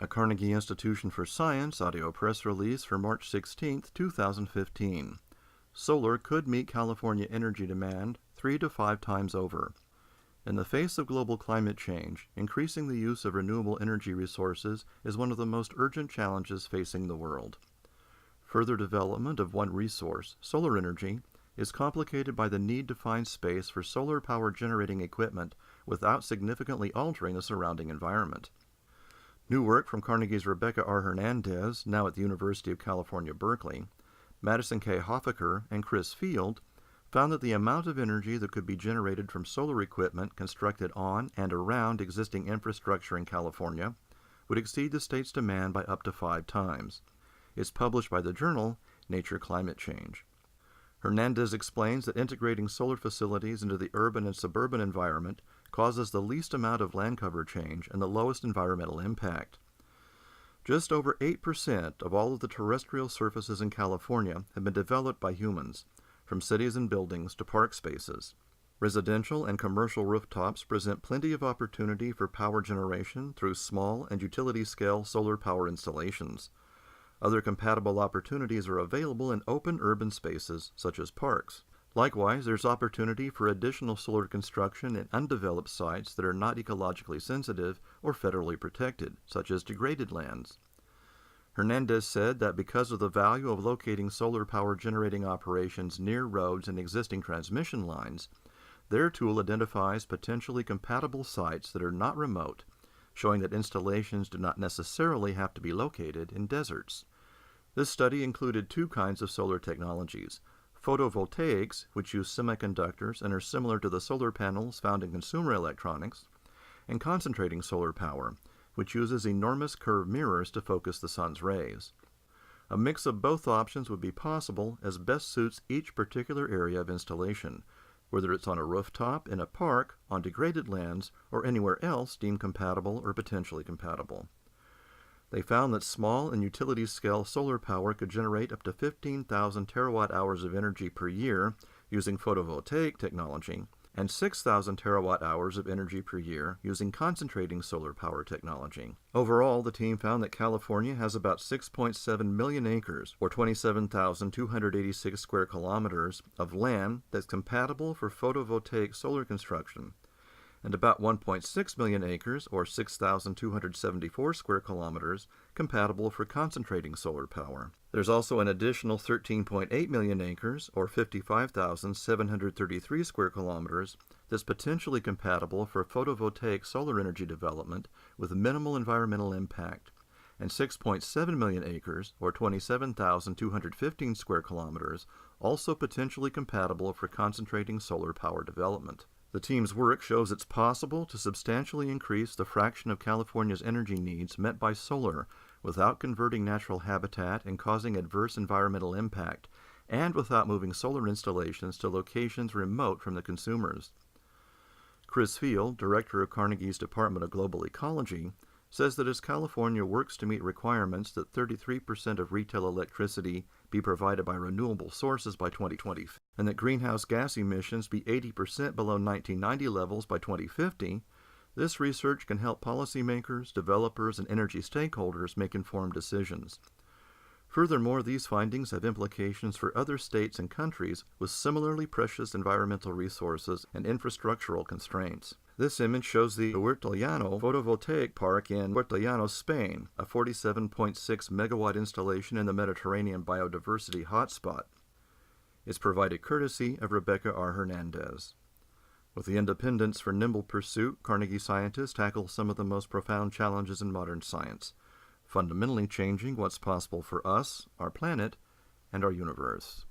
A Carnegie Institution for Science audio press release for March 16, 2015. Solar could meet California energy demand 3 to 5 times over. In the face of global climate change, increasing the use of renewable energy resources is one of the most urgent challenges facing the world. Further development of one resource, solar energy, is complicated by the need to find space for solar power generating equipment without significantly altering the surrounding environment. New work from Carnegie's Rebecca R. Hernandez, now at the University of California, Berkeley, Madison K. Hoffaker, and Chris Field found that the amount of energy that could be generated from solar equipment constructed on and around existing infrastructure in California would exceed the state's demand by up to 5 times. It's published by the journal Nature Climate Change. Hernandez explains that integrating solar facilities into the urban and suburban environment causes the least amount of land cover change and the lowest environmental impact. Just over 8% of all of the terrestrial surfaces in California have been developed by humans, from cities and buildings to park spaces. Residential and commercial rooftops present plenty of opportunity for power generation through small and utility-scale solar power installations. Other compatible opportunities are available in open urban spaces, such as parks. Likewise, there's opportunity for additional solar construction in undeveloped sites that are not ecologically sensitive or federally protected, such as degraded lands. Hernandez said that because of the value of locating solar power generating operations near roads and existing transmission lines, their tool identifies potentially compatible sites that are not remote, showing that installations do not necessarily have to be located in deserts. This study included 2 kinds of solar technologies: photovoltaics, which use semiconductors and are similar to the solar panels found in consumer electronics, and concentrating solar power, which uses enormous curved mirrors to focus the sun's rays. A mix of both options would be possible as best suits each particular area of installation, whether it's on a rooftop, in a park, on degraded lands, or anywhere else deemed compatible or potentially compatible. They found that small and utility-scale solar power could generate up to 15,000 terawatt-hours of energy per year using photovoltaic technology, and 6,000 terawatt-hours of energy per year using concentrating solar power technology. Overall, the team found that California has about 6.7 million acres, or 27,286 square kilometers, of land that's compatible for photovoltaic solar construction, and about 1.6 million acres, or 6,274 square kilometers, compatible for concentrating solar power. There's also an additional 13.8 million acres, or 55,733 square kilometers, that's potentially compatible for photovoltaic solar energy development with minimal environmental impact, and 6.7 million acres, or 27,215 square kilometers, also potentially compatible for concentrating solar power development. The team's work shows it's possible to substantially increase the fraction of California's energy needs met by solar without converting natural habitat and causing adverse environmental impact, and without moving solar installations to locations remote from the consumers. Chris Field, director of Carnegie's Department of Global Ecology, says that as California works to meet requirements that 33% of retail electricity be provided by renewable sources by 2020, and that greenhouse gas emissions be 80% below 1990 levels by 2050, this research can help policymakers, developers, and energy stakeholders make informed decisions. Furthermore, these findings have implications for other states and countries with similarly precious environmental resources and infrastructural constraints. This image shows the Huerta Llano photovoltaic park in Huerta Llano, Spain, a 47.6 megawatt installation in the Mediterranean biodiversity hotspot. It's provided courtesy of Rebecca R. Hernandez. With the independence for nimble pursuit, Carnegie scientists tackle some of the most profound challenges in modern science, fundamentally changing what's possible for us, our planet, and our universe.